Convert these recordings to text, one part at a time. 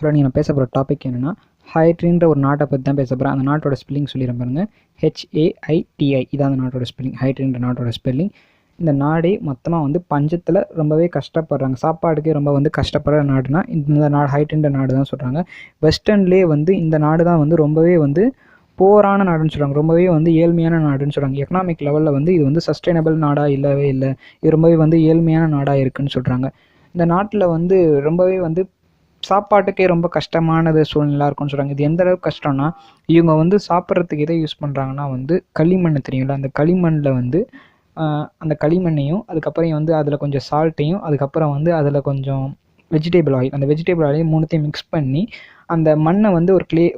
Hello, நீங்கள் பேச போகிற டாபிக் என்னென்னா ஹைட்டின்ற ஒரு நாட்டை பற்றி தான் பேச போகிறேன். அந்த நாட்டோட ஸ்பெல்லிங் சொல்லிடுறேன் பாருங்கள். HAITI இதான் அந்த நாட்டோட ஸ்பெல்லிங். ஹைட்டின்ற நாட்டோட ஸ்பெல்லிங். இந்த நாடே மொத்தமாக வந்து பஞ்சத்தில் ரொம்பவே கஷ்டப்படுறாங்க. சாப்பாடுக்கே ரொம்ப வந்து கஷ்டப்படுற நாடுனா இந்த நாடு ஹைட்டின்ற நாடு தான் சொல்கிறாங்க. வெஸ்டர்ன்லேயே வந்து இந்த நாடு தான் வந்து ரொம்பவே வந்து போரான நாடுன்னு சொல்கிறாங்க. ரொம்பவே வந்து ஏழ்மையான நாடுன்னு சொல்கிறாங்க. எக்கனாமிக் லெவலில் வந்து இது வந்து சஸ்டைனபிள் நாடாக இல்லவே இல்லை. இது ரொம்பவே வந்து ஏழ்மையான நாடாக இருக்குதுன்னு சொல்கிறாங்க. இந்த நாட்டில் வந்து ரொம்பவே வந்து சாப்பாட்டுக்கே ரொம்ப கஷ்டமானது சூழ்நிலை இருக்குன்னு சொல்கிறாங்க. இது எந்த அளவுக்கு கஷ்டம்னா, இவங்க வந்து சாப்பிட்றதுக்கு எதை யூஸ் பண்ணுறாங்கன்னா வந்து களிமண் தெரியுங்களா, அந்த களிமண்ணில் வந்து அந்த களிமண்ணையும் அதுக்கப்புறம் வந்து அதில் கொஞ்சம் சால்ட்டையும் அதுக்கப்புறம் வந்து அதில் கொஞ்சம் வெஜிடேபிள் ஆயில், அந்த வெஜிடேபிள் ஆயிலையும் மூணுத்தையும் மிக்ஸ் பண்ணி அந்த மண்ணை வந்து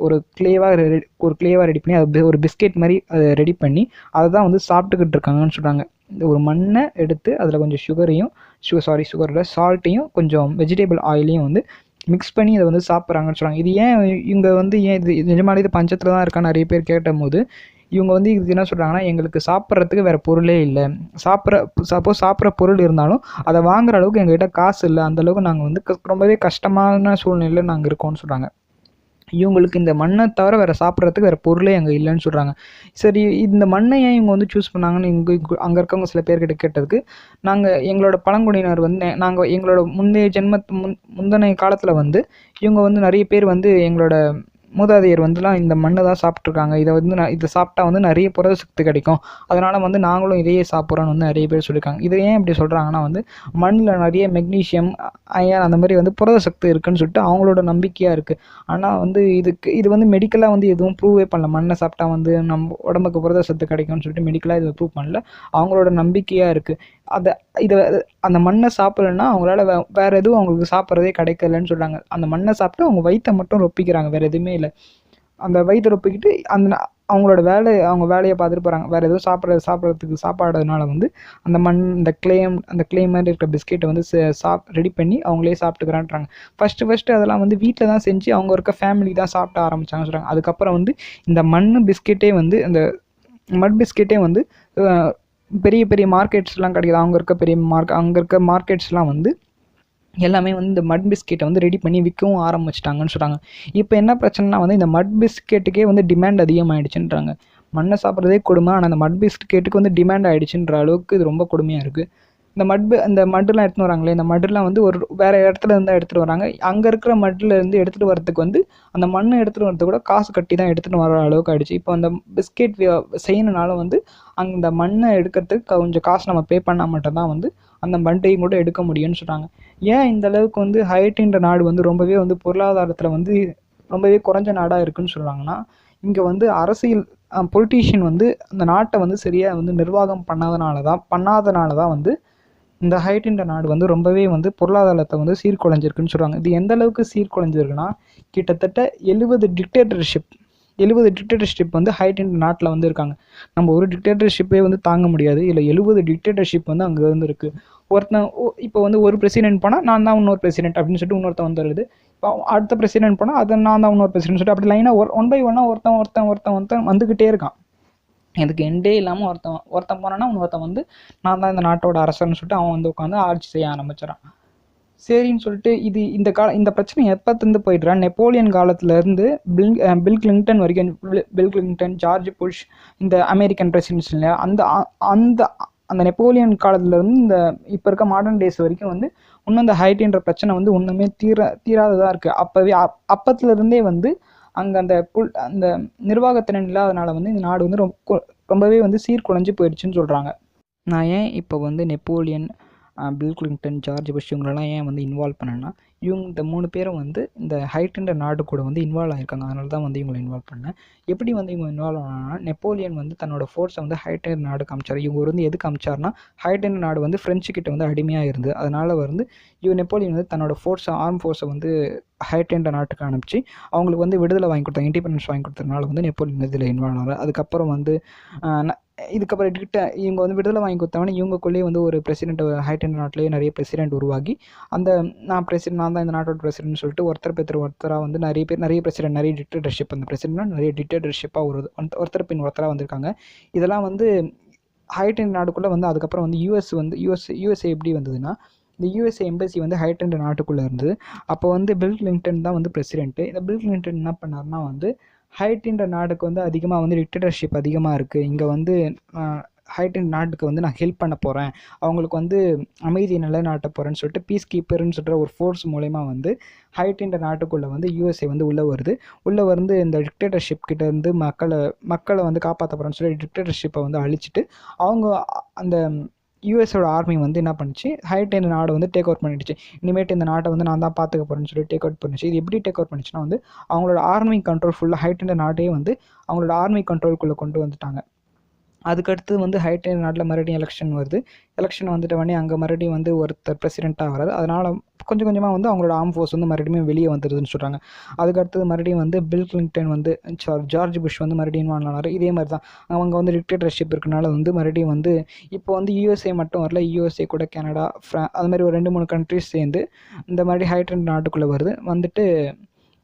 ஒரு கிளேவாக ரெடி பண்ணி அது ஒரு பிஸ்கெட் மாதிரி அதை ரெடி பண்ணி அதை தான் வந்து சாப்பிட்டுக்கிட்டு இருக்காங்கன்னு சொல்கிறாங்க. இந்த ஒரு மண்ணை எடுத்து அதில் கொஞ்சம் சுகரில் சால்ட்டையும் கொஞ்சம் வெஜிடேபிள் ஆயிலையும் வந்து மிக்ஸ் பண்ணி இதை வந்து சாப்பிட்றாங்கன்னு சொல்கிறாங்க. இது ஏன் இவங்க வந்து இது நிஜமாலே இது பஞ்சத்தில் தான் இருக்கான்னு நிறைய பேர் கேட்ட போது இவங்க வந்து இது என்ன சொல்கிறாங்கன்னா, எங்களுக்கு சாப்பிட்றதுக்கு வேறு பொருளே இல்லை. சாப்பிட்ற பொருள் இருந்தாலும் அதை வாங்குற அளவுக்கு எங்கள்கிட்ட காசு இல்லை. அந்தளவுக்கு நாங்கள் வந்து ரொம்பவே கஷ்டமான சூழ்நிலையில் நாங்கள் இருக்கோம்னு சொல்கிறாங்க. இவங்களுக்கு இந்த மண்ணை தவிர வேறு சாப்பிட்றதுக்கு வேறு பொருளே அங்கே இல்லைன்னு சொல்கிறாங்க. சரி, இந்த மண்ணை ஏன் இவங்க வந்து சூஸ் பண்ணாங்கன்னு அங்கே இருக்கவங்க சில பேர்கிட்ட கேட்டதுக்கு, எங்களோட பழங்குடியினர் வந்து எங்களோட முந்தைய காலத்தில் வந்து இவங்க வந்து நிறைய பேர் வந்து எங்களோட மூதாதையர் வந்துலாம் இந்த மண்ணை தான் சாப்பிட்ருக்காங்க. இதை சாப்பிட்டா வந்து நிறைய புரத சக்தி கிடைக்கும், அதனால் வந்து நாங்களும் இதையே சாப்பிட்றோன்னு வந்து நிறைய பேர் சொல்லியிருக்காங்க. இதை ஏன் இப்படி சொல்கிறாங்கன்னா வந்து மண்ணில் நிறைய மெக்னீஷியம், அயன் அந்த மாதிரி வந்து புரத சக்தி இருக்குதுன்னு சொல்லிட்டு அவங்களோட நம்பிக்கையாக இருக்குது. ஆனால் வந்து இது வந்து மெடிக்கலாக வந்து எதுவும் ப்ரூவே பண்ணல. மண்ணை சாப்பிட்டா வந்து நம்ம உடம்புக்கு புரத சத்து கிடைக்கும்னு சொல்லிட்டு மெடிக்கலாக இதை ப்ரூவ் பண்ணல. அவங்களோட நம்பிக்கையாக இருக்குது. அந்த மண்ணை சாப்பிட்லன்னா அவங்களால வேறு எதுவும் அவங்களுக்கு சாப்பிட்றதே கிடைக்கலன்னு சொல்கிறாங்க. அந்த மண்ணை சாப்பிட்டு அவங்க வயிற்றை மட்டும் ரொப்பிக்கிறாங்க, வேறு எதுவுமே இல்லை. அந்த வயிற்றை ரொப்பிக்கிட்டு அவங்க வேலையை பார்த்துட்டு போகிறாங்க. வேறு எதுவும் சாப்பிட்றதுக்கு சாப்பாடுனால வந்து அந்த அந்த கிளே மாதிரி இருக்கிற பிஸ்கெட்டை வந்து ரெடி பண்ணி அவங்களே சாப்பிட்டுக்கிறான்றாங்க. ஃபஸ்ட்டு அதெல்லாம் வந்து வீட்டில் தான் செஞ்சு அவங்க இருக்க ஃபேமிலி தான் சாப்பிட ஆரம்பித்தாங்கன்னு சொல்கிறாங்க. அதுக்கப்புறம் வந்து இந்த அந்த மட் பிஸ்கெட்டே வந்து பெரிய பெரிய மார்க்கெட்ஸ்லாம் கிடைக்குது. அங்கே இருக்க மார்க்கெட்ஸ்லாம் வந்து எல்லாமே வந்து இந்த மட் பிஸ்கெட்டை வந்து ரெடி பண்ணி விற்கவும் ஆரம்பிச்சிட்டாங்கன்னு சொல்கிறாங்க. இப்போ என்ன பிரச்சனைனா வந்து இந்த மட் பிஸ்கெட்டுக்கே வந்து டிமாண்ட் அதிகமாகிடுச்சுன்றாங்க. மண்ணை சாப்பிட்றதே கொடுமை, ஆனால் அந்த மட் பிஸ்கெட்டுக்கு வந்து டிமாண்ட் ஆகிடுச்சுன்ற அளவுக்கு இது ரொம்ப கொடுமையாக இருக்குது. இந்த மட்டெலாம் எடுத்துன்னு வராங்களே, இந்த மட்டெலாம் வந்து வேறு இடத்துல இருந்தால் எடுத்துகிட்டு வராங்க. அங்கே இருக்கிற மட்டிலேருந்து எடுத்துகிட்டு வரதுக்கு வந்து அந்த மண்ணை எடுத்துகிட்டு வரதுக்கு கூட காசு கட்டி தான் எடுத்துகிட்டு வர அளவுக்கு ஆகிடுச்சு. இப்போ அந்த பிஸ்கெட் செய்யணுனால வந்து அந்த மண்ணை எடுக்கிறதுக்கு கொஞ்சம் காசு நம்ம பே பண்ணால் மட்டும்தான் வந்து அந்த மட்டையும் கூட எடுக்க முடியும்னு சொல்கிறாங்க. ஏன் இந்த அளவுக்கு வந்து ஹைட்டின்ற நாடு வந்து ரொம்பவே வந்து பொருளாதாரத்தில் வந்து ரொம்பவே குறைஞ்ச நாடாக இருக்குதுன்னு சொல்கிறாங்கன்னா, இங்கே வந்து அரசியல் பொலிட்டீஷியன் வந்து அந்த நாட்டை வந்து சரியாக வந்து நிர்வாகம் பண்ணாதனால தான் வந்து இந்த ஹைட்டின்ற நாடு வந்து ரொம்பவே வந்து பொருளாதாரத்தை வந்து சீர்குலைஞ்சிருக்குன்னு சொல்கிறாங்க. இது எந்த அளவுக்கு சீர்குலைஞ்சிருக்குன்னா, கிட்டத்தட்ட 70 டிக்டேட்டர்ஷிப் வந்து ஹைட்டின்ற நாட்டில் வந்து இருக்காங்க. நம்ம ஒரு டிக்டேட்டர்ஷிப்பே வந்து தாங்க முடியாது, இல்லை 70 டிக்டேட்டர்ஷிப் வந்து அங்கே இருந்து இருக்குது. இப்போ வந்து ஒரு பிரசிடென்ட் போனால் நான் தான் இன்னொரு பிரசிடென்ட் அப்படின்னு சொல்லிட்டு இன்னொருத்தன் வந்துடுது. இப்போ அடுத்த பிரசிடென்ட் போனால் அதை நான் தான் இன்னொரு பிரசிடென்ட் சொல்லிட்டு அப்படி லைனாக ஒன் பை ஒன்னாக ஒருத்தன் வந்துக்கிட்டே இருக்கான். இதுக்கு எண்டே இல்லாமல் ஒருத்தன் போனான்னா இன்னொருத்தன் வந்து நான் தான் இந்த நாட்டோட அரசர்னு சொல்லிட்டு அவன் வந்து உட்காந்து ஆட்சி செய்ய ஆரம்பிச்சிடறான். சரின்னு சொல்லிட்டு இந்த பிரச்சனை எப்போத்துலேருந்து போயிடுறான், நெப்போலியன் காலத்துலேருந்து பில் கிளின்டன் வரைக்கும், பில் கிளின்டன், ஜார்ஜ் புஷ், இந்த அமெரிக்கன் பிரசிடென்ட்ஸ் இல்லையா, அந்த நெப்போலியன் காலத்துலேருந்து இந்த இப்போ இருக்க மாடர்ன் டேஸ் வரைக்கும் வந்து இன்னும் இந்த ஹைட்டின்ற பிரச்சனை வந்து ஒன்றுமே தீராததாக இருக்குது. அப்பத்துலேருந்தே வந்து அங்கே அந்த நிர்வாகத்திறன் இல்லாதனால வந்து இந்த நாடு வந்து ரொம்பவே வந்து சீர்குலைஞ்சு போயிடுச்சுன்னு சொல்கிறாங்க. நான் ஏன் இப்போ வந்து Napoleon, bill Clinton, George Bush இவங்களெல்லாம் ஏன் வந்து இன்வால்வ் பண்ணேன்னா, இந்த 3 பேரும் வந்து இந்த ஹைட்டின்ற நாடு கூட வந்து இன்வால்வ் ஆகிருக்காங்க. அதனால தான் வந்து இவங்களை இன்வால்வ் பண்ணேன். எப்படி வந்து இவங்க இன்வால்வ் ஆனாங்கன்னா, நெப்போலியன் வந்து தன்னோட ஃபோர்ஸை வந்து ஹைட்டின்ற நாடுக்கு அமிச்சார். இவங்க வந்து எதுக்கு அமிச்சார்னா, ஹைட்டின்ற நாடு வந்து ஃப்ரெஞ்சு கிட்ட வந்து அடிமையாக இருந்தது. அதனால் வந்து நெப்போலியன் வந்து தன்னோட ஆர்ம் ஃபோர்ஸை வந்து ஹைட்டின்ற நாட்டுக்கு அனுப்பிச்சு அவங்களுக்கு வந்து விடுதலை வாங்கி கொடுத்தாங்க, இண்டிபெண்டன்ஸ் வாங்கி கொடுத்ததுனால வந்து நெப்போலியன் இதில் இன்வால்வ் ஆனார். அதுக்கப்புறம் வந்து இதுக்கப்புறம் இவங்க வந்து விடுதலை வாங்கி கொடுத்தவொடனே இவங்களுக்குள்ளேயே வந்து ஒரு பிரசிடென்ட், ஹைட்டின்ற நாட்டிலேயே நிறைய பிரசிடென்ட் உருவாகி நான் தான் இந்த நாட்டோட பிரசிடென்ட்னு சொல்லிட்டு ஒருத்தராக வந்து நிறைய பிரசிடென்ட், நிறைய டிக்டேட்டர்ஷிப், அந்த பிரசிடென்ட்னா நிறைய டிக்டேட்டர்ஷிப்பாக ஒருத்தர் பின் ஒருத்தராக வந்திருக்காங்க. இதெல்லாம் வந்து ஹைட்டின் நாடுக்குள்ளே வந்து அதுக்கப்புறம் வந்து யூஎஸ்ஏ எப்படி வந்ததுன்னா, இந்த யூஎஸ்ஏ எம்பசி வந்து ஹைட்டின்ற நாட்டுக்குள்ளே இருந்தது. அப்போ வந்து பில் கிளின்டன் தான் வந்து பிரசிடென்ட்டு. இந்த பில் கிளின்டன் என்ன பண்ணார்னா வந்து ஹைட்டின்ற நாடுக்கு வந்து அதிகமாக வந்து டிக்டேட்டர்ஷிப் அதிகமாக இருக்குது, இங்கே வந்து ஹைட்டின் நாட்டுக்கு வந்து நான் ஹெல்ப் பண்ண போகிறேன், அவங்களுக்கு வந்து அமைதியை நிலைநாட்ட போகிறேன்னு சொல்லிட்டு பீஸ் கீப்பர்னு சொல்கிற ஒரு ஃபோர்ஸ் மூலயமா வந்து ஹைட்டின்ற நாட்டுக்குள்ளே வந்து யூஎஸ்ஏ வந்து உள்ளே வருது. உள்ளே வந்து இந்த டிக்டேட்டர்ஷிப் கிட்ட இருந்து மக்களை வந்து காப்பாற்ற போகிறேன்னு சொல்லி டிக்டேட்டர்ஷிப்பை வந்து அழிச்சிட்டு அவங்க அந்த யூஎஸோட ஆர்மி வந்து என்ன பண்ணுச்சு, ஹைட்டி இந்த நாடை வந்து டேக் அவுட் பண்ணிடுச்சு. இனிமேட்டு இந்த நாட்டை வந்து நான் தான் பார்த்துக்க போகிறேன்னு சொல்லி டேக் அவுட் பண்ணிச்சு. இது எப்படி டேக் அவுட் பண்ணிச்சுன்னா வந்து அவங்களோட ஆர்மி கண்ட்ரோல் ஃபுல்லாக ஹைட்டி நாட்டையே வந்து அவங்களோட ஆர்மி கண்ட்ரோலுக்குள்ளே கொண்டு வந்துட்டாங்க. அதுக்கடுத்து வந்து ஹைட்டி நாட்டில் மறுபடியும் எலெக்ஷன் வருது. எலெக்ஷன் வந்துட்ட உடனே அங்கே மறுபடியும் வந்து ஒருத்தர் பிரசிடெண்ட்டாக வராது. அதனால் கொஞ்சம் கொஞ்சமாக வந்து அவங்களோட ஆர்ம் ஃபோர்ஸ் வந்து மறுபடியும் வெளியே வந்துடுதுன்னு சொல்கிறாங்க. அதுக்கடுத்தது மறுபடியும் வந்து பில் கிளின்டன் வந்து ஜார்ஜ் புஷ் வந்து மறுபடியும் இன்வால்வ் ஆனார். இதே மாதிரி தான் அவங்க வந்து டிக்டேட்டர்ஷிப் இருக்கனால வந்து மறுபடியும் வந்து இப்போ வந்து யூஎஸ்ஏ மட்டும் வரல, யூஎஸ்ஏ கூட கனடா, அது மாதிரி ஒரு 2-3 கண்ட்ரிஸ் சேர்ந்து இந்த மாதிரி ஹைட்டி நாட்டுக்குள்ளே வருது. வந்துட்டு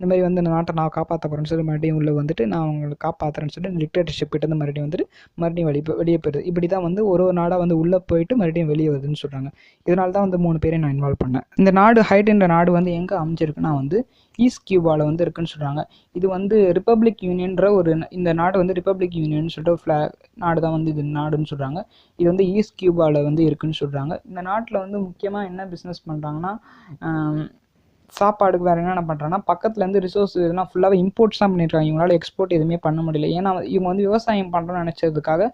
இந்த மாதிரி வந்து இந்த நாட்டை நான் காப்பாற்ற போகிறேன்னு சொல்லி மறுபடியும் உள்ளே வந்துட்டு நான் அவங்களை காப்பாற்றுறேன்னு சொல்லிட்டு டிக்டேட்டர்ஷிப் கிட்ட வந்து மறுபடியும் வந்துட்டு மறுபடியும் வெளியே போயிடுது. இப்படி தான் வந்து ஒரு நாடாக வந்து உள்ளே போயிட்டு மறுபடியும் வெளியே வருதுன்னு சொல்கிறாங்க. இதனால தான் வந்து 3 பேரையும் நான் இன்வால்வ் பண்ணேன். இந்த நாடு ஹைட்டின்ற நாடு வந்து எங்கே அமைஞ்சிருக்குன்னா வந்து ஈஸ்ட் கியூபாவில் வந்து இருக்குன்னு சொல்கிறாங்க. இது வந்து ரிப்பப்ளிக் யூனியன்ற இந்த நாடு வந்து ரிப்பப்ளிக் யூனியன் சொல்லிட்டு நாடு தான் வந்து இது நாடுன்னு சொல்கிறாங்க. இது வந்து ஈஸ்ட் கியூபாவில் வந்து இருக்குன்னு சொல்கிறாங்க. இந்த நாட்டில் வந்து முக்கியமாக என்ன பிஸ்னஸ் பண்ணுறாங்கன்னா சாப்பாடுக்கு வேறு என்னென்ன பண்ணுறாங்கன்னா பக்கத்துலேருந்து ரிசோர்ஸ் இதெல்லாம் ஃபுல்லாகவே இம்போர்ட்ஸ் தான் பண்ணியிருக்காங்க. இவங்களால எக்ஸ்போர்ட் எதுவுமே பண்ண முடியல. ஏன்னா இவங்க வந்து விவசாயம் பண்ணுறோன்னு நினச்சதுக்காக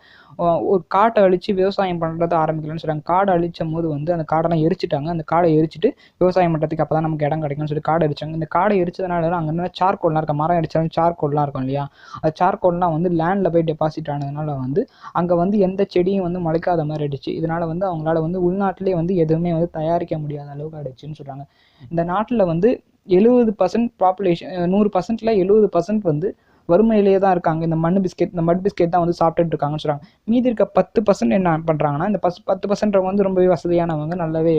ஒரு காட்டை அழித்து விவசாயம் பண்ணுறது ஆரம்பிக்கலன்னு சொல்கிறாங்க. காடை அழிச்சும் போது வந்து அந்த காடெல்லாம் எரிச்சிட்டாங்க. அந்த காடை எரிச்சிட்டு விவசாயம் பண்ணுறதுக்கு அப்போ தான் நமக்கு இடம் கிடைக்கும்னு சொல்லி காடை எரிச்சாங்க. இந்த காடை எரிச்சதுனால அங்கே என்ன சார்கோல்லாம் இருக்க மரம் அடித்தாலும் சார்கோல்லாம் இருக்கும் இல்லையா, அந்த சார்கோல்லாம் வந்து லேண்டில் போய் டெபாசிட் ஆனதுனால வந்து அங்கே வந்து எந்த செடியும் வந்து முளைக்காத மாதிரி ஆயிடுச்சு. இதனால் வந்து அவங்களால வந்து உள்நாட்டிலே வந்து எதுவுமே வந்து தயாரிக்க முடியாத அளவுக்கு ஆயிடுச்சுன்னு சொல்கிறாங்க. இந்த நாட்டில் வந்து 70% பாப்புலேஷன், 100%ல் 70% வந்து வறுமையிலேயே தான் இருக்காங்க. இந்த மட் பிஸ்கெட் தான் வந்து சாப்பிட்டுட்டு இருக்காங்கன்னு சொல்கிறாங்க. மீதி இருக்க 10% என்ன பண்ணுறாங்கன்னா இந்த 10% வந்து ரொம்பவே வசதியானவங்க, நல்லாவே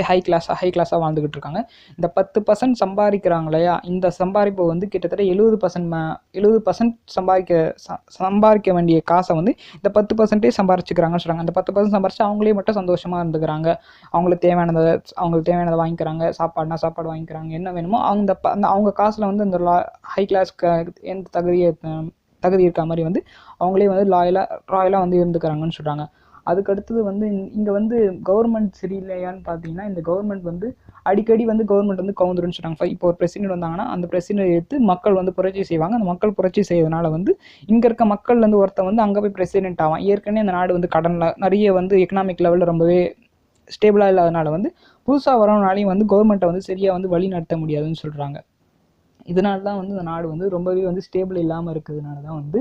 ஹை கிளாஸாக வாழ்ந்துக்கிட்டு இருக்காங்க. இந்த 10% சம்பாதிக்கிறாங்க இல்லையா, இந்த சம்பாதிப்பை வந்து கிட்டத்தட்ட 70% சம்பாதிக்க வேண்டிய காசை வந்து இந்த 10% சம்பாரிச்சுக்கிறாங்கன்னு சொல்கிறாங்க. அந்த 10% சம்பாரிச்சு அவங்களே மட்டும் சந்தோஷமாக இருந்துக்கிறாங்க. அவங்களுக்கு தேவையானதை வாங்கிக்கிறாங்க. சாப்பாடு வாங்கிக்கிறாங்க. என்ன வேணுமோ அவங்க காசில் வந்து இந்த ஹை கிளாஸ்க்கு எந்த தகுதி இருக்க மாதிரி வந்து அவங்களே வந்து ராயலாக வந்து இருந்துக்கிறாங்கன்னு சொல்கிறாங்க. அதுக்கடுத்தது வந்து இங்கே வந்து கவர்மெண்ட் சரியில்லையான்னு பார்த்தீங்கன்னா இந்த கவர்மெண்ட் வந்து அடிக்கடி வந்து கவர்மெண்ட் வந்து கவுந்துருன்னு சொல்கிறாங்க. இப்போ ஒரு பிரசிடென்ட் வந்தாங்கன்னா அந்த பிரசிடென்ட் எடுத்து மக்கள் வந்து புரட்சி செய்வாங்க. அந்த மக்கள் புரட்சி செய்யறதுனால வந்து இங்கே இருக்க மக்கள்லேருந்து ஒருத்தன் வந்து அங்கே போய் பிரசிடென்ட் ஆவான். ஏற்கனவே அந்த நாடு வந்து கடனில் நிறைய வந்து எக்கனாமிக் லெவலில் ரொம்பவே ஸ்டேபிளாக இல்லாதனால வந்து புதுசாக வரவனாலையும் வந்து கவர்மெண்ட்டை வந்து சரியாக வந்து வழி நடத்த முடியாதுன்னு சொல்கிறாங்க. இதனால தான் வந்து அந்த நாடு வந்து ரொம்பவே வந்து ஸ்டேபிள் இல்லாமல் இருக்கிறதுனால தான் வந்து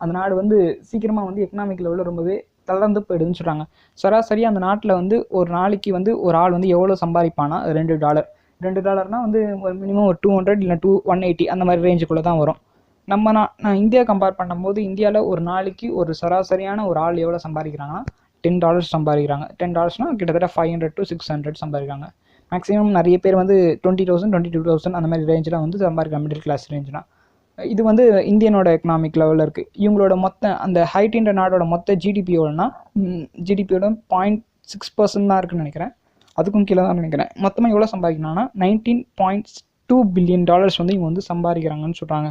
அந்த நாடு வந்து சீக்கிரமாக வந்து எக்கனாமிக் லெவலில் ரொம்பவே தளர்ந்து போயிடுதுன்னு சொல்கிறாங்க. சராசரியாக அந்த நாட்டில் வந்து ஒரு நாளைக்கு வந்து ஒரு ஆள் வந்து எவ்வளோ சம்பாதிப்பானா $2 வந்து ஒரு மினிமம் ஒரு 200 இல்லை 180 அந்த மாதிரி ரேஞ்சுக்குள்ளே தான் வரும். நான் இந்தியா கம்பேர் பண்ணும்போது இந்தியாவில் ஒரு நாளைக்கு ஒரு சராசரியான ஒரு ஆள் எவ்வளோ சம்பாதிக்கிறாங்கன்னா $10 சம்பாதிக்கிறாங்க. $10 கிட்டத்தட்ட 500 to 600 சம்பாதிக்கிறாங்க. மேக்ஸிமம் நிறைய பேர் வந்து 20,000 22,000 அந்த மாதிரி ரேஞ்சில் வந்து சம்பாதிக்கிறாங்க, மிடில் கிளாஸ் ரேஞ்சுனா. இது வந்து இந்தியனோட எக்கனாமிக் லெவலில் இருக்குது. இவங்களோட அந்த ஹைட்டின்ற நாடோட மொத்த ஜிடிபியோடனா ஜிடிபியோட 0.6% தான் இருக்குன்னு நினைக்கிறேன், அதுக்கும் கீழே தான் நினைக்கிறேன். மொத்தமாக எவ்வளோ சம்பாதிக்கணும்னா $19.2 பில்லியன் வந்து இவங்க வந்து சம்பாதிக்கிறாங்கன்னு சொல்கிறாங்க.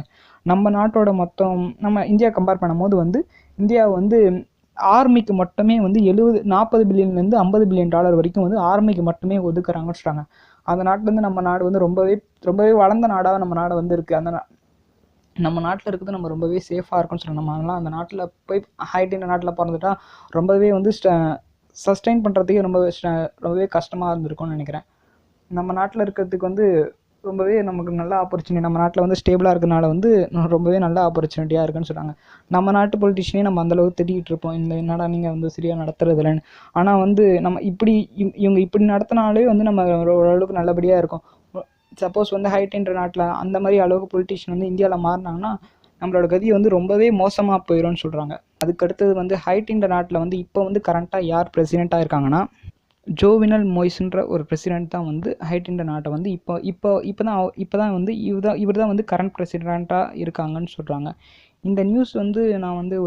நம்ம நாட்டோட நம்ம இந்தியா கம்பேர் பண்ணும்போது வந்து இந்தியா வந்து ஆர்மிக்கு மட்டுமே வந்து 40 பில்லியன்லேருந்து $50 பில்லியன் வரைக்கும் வந்து ஆர்மிக்கு மட்டுமே ஒதுக்குறாங்கன்னு சொல்கிறாங்க. அந்த நாட்டிலேருந்து நம்ம நாடு வந்து ரொம்பவே வளர்ந்த நாடாக நம்ம நாடு வந்து இருக்குது. நம்ம நாட்டில் இருக்கிறது நம்ம ரொம்பவே சேஃபாக இருக்கும்னு சொல்கிறோம். நம்மளாம் அந்த நாட்டில் போய் ஹைட்டின்ற நாட்டில் பிறந்துட்டா ரொம்பவே வந்து சஸ்டெயின் பண்ணுறதுக்கே ரொம்பவே கஷ்டமாக இருந்திருக்கும்னு நினைக்கிறேன். நம்ம நாட்டில் இருக்கிறதுக்கு வந்து ரொம்பவே நமக்கு நல்ல ஆப்பர்ச்சுனிட்டி, நம்ம நாட்டில் வந்து ஸ்டேபிளாக இருக்கிறனால வந்து ரொம்பவே நல்ல ஆப்பர்ச்சுனிட்டியாக இருக்குன்னு சொல்கிறாங்க. நம்ம நாட்டு பொலிட்டிஷியனே நம்ம அந்தளவுக்கு திட்டிகிட்டு இருப்போம், இந்த என்னடா நீங்கள் வந்து சரியாக நடத்துறது இல்லைன்னு. ஆனால் வந்து நம்ம இவங்க இப்படி நடத்தினாலே வந்து நம்ம ஓரளவுக்கு நல்லபடியாக இருக்கும். சப்போஸ் வந்து ஹைட்டின்ற நாட்டில் அந்த மாதிரி அளவுக்கு பொலிட்டிஷியன் வந்து இந்தியாவில் மாறினாங்கன்னா நம்மளோட கதி வந்து ரொம்பவே மோசமாக போயிடும்னு சொல்கிறாங்க. அதுக்கடுத்தது வந்து ஹைட்டின்ற நாட்டில் வந்து இப்போ வந்து கரண்ட்டாக யார் பிரசிடெண்ட்டாக இருக்காங்கன்னா ஜோவினல் மோய்ஸ்ன்ற ஒரு பிரசிடெண்ட் தான் வந்து ஹைட்டின்ற நாட்டை வந்து இப்போ தான் வந்து இவர் தான் வந்து கரண்ட் பிரசிடெண்ட்டாக இருக்காங்கன்னு சொல்கிறாங்க. இந்த நியூஸ் வந்து நான் வந்து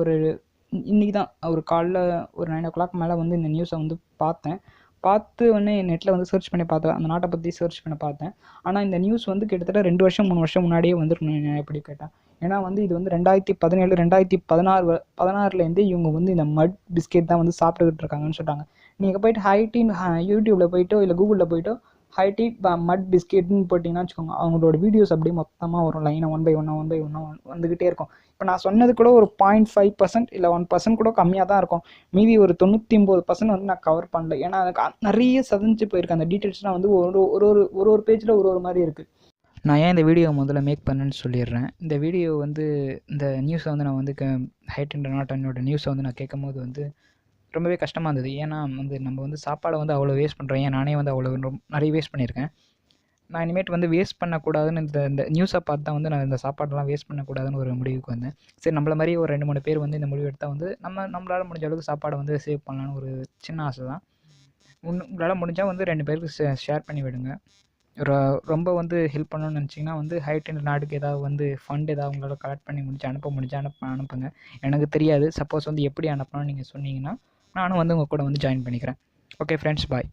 இன்றைக்கி தான் ஒரு காலைல ஒரு 9 o'clock மேலே வந்து இந்த நியூஸை வந்து பார்த்து உடனே நெட்டில் வந்து சர்ச் பண்ணி பார்த்தேன், அந்த நாட்டை பற்றி சர்ச் பண்ணி பார்த்தேன். ஆனால் இந்த நியூஸ் வந்து கிட்டத்தட்ட 2 வருஷம் 3 வருஷம் முன்னாடியே வந்துருக்கணும் எப்படி கேட்டால். ஏன்னா வந்து இது வந்து 2017 2016 இவங்க வந்து இந்த மட் பிஸ்கெட் தான் வந்து சாப்பிட்டுக்கிட்டு இருக்காங்கன்னு சொல்லிட்டாங்க. நீங்கள் போயிட்டு ஹைட்டின்னு யூடியூப்பில் போயிட்டோ இல்லை கூகுளில் போயிட்டோ ஹைட்டி மட் பிஸ்கெட்னு போட்டிங்கன்னா வச்சுக்கோங்க, அவங்களோட வீடியோஸ் அப்படியே மொத்தமாக வரும், லைனாக 1 by 1 வந்துக்கிட்டே இருக்கும். இப்போ நான் சொன்னது கூட ஒரு 0.5% இல்லை 1% கூட கம்மியாக தான் இருக்கும். மீதி ஒரு 99% வந்து நான் கவர் பண்ணல. ஏன்னா எனக்கு நிறைய சதஞ்சு போயிருக்கு. அந்த டீட்டெயில்ஸ்லாம் வந்து ஒரு பேஜில் ஒரு மாதிரி இருக்குது. நான் ஏன் இந்த வீடியோ முதல்ல மேக் பண்ணேன்னு சொல்லிடுறேன். இந்த வீடியோ வந்து இந்த நியூஸை வந்து நான் வந்து ஹைட் அண்ட் நாட் என்னோட நியூஸை வந்து நான் கேட்கும் போது வந்து ரொம்பவே கஷ்டமாக இருந்தது. ஏன்னா வந்து நம்ம வந்து சாப்பாடை வந்து அவ்வளோ வேஸ்ட் பண்ணுறோம். ஏன் நானே வந்து அவ்வளோ நிறைய வேஸ்ட் பண்ணியிருக்கேன். நான் இனிமேட்டு வந்து வேஸ்ட் பண்ணக்கூடாதுன்னு இந்த நியூஸை பார்த்து தான் வந்து நான் இந்த சாப்பாடெல்லாம் வேஸ்ட் பண்ணக்கூடாதுன்னு ஒரு முடிவுக்கு வந்தேன். சரி, நம்மள மாதிரி ஒரு 2 3 பேர் வந்து இந்த முடிவு எடுத்தால் வந்து நம்மளால் முடிஞ்ச அளவுக்கு சாப்பாடை வந்து சேவ் பண்ணலான்னு ஒரு சின்ன ஆசை தான். உங்களால் முடிஞ்சால் வந்து 2 பேருக்கு ஷேர் பண்ணி விடுங்க. ரொம்ப வந்து ஹெல்ப் பண்ணணும்னு நினச்சிங்கன்னா வந்து ஹைட் அண்ட் நாட்டுக்கு ஏதாவது வந்து ஃபண்ட் ஏதாவது உங்களால் கலெக்ட் பண்ணி அனுப்புங்க. எனக்கு தெரியாது. சப்போஸ் வந்து எப்படி அனுப்பணும்னு நீங்கள் சொன்னீங்கன்னா நானும் வந்து உங்கள் கூட வந்து ஜாயின் பண்ணிக்கிறேன். ஓகே ஃப்ரெண்ட்ஸ், பாய்.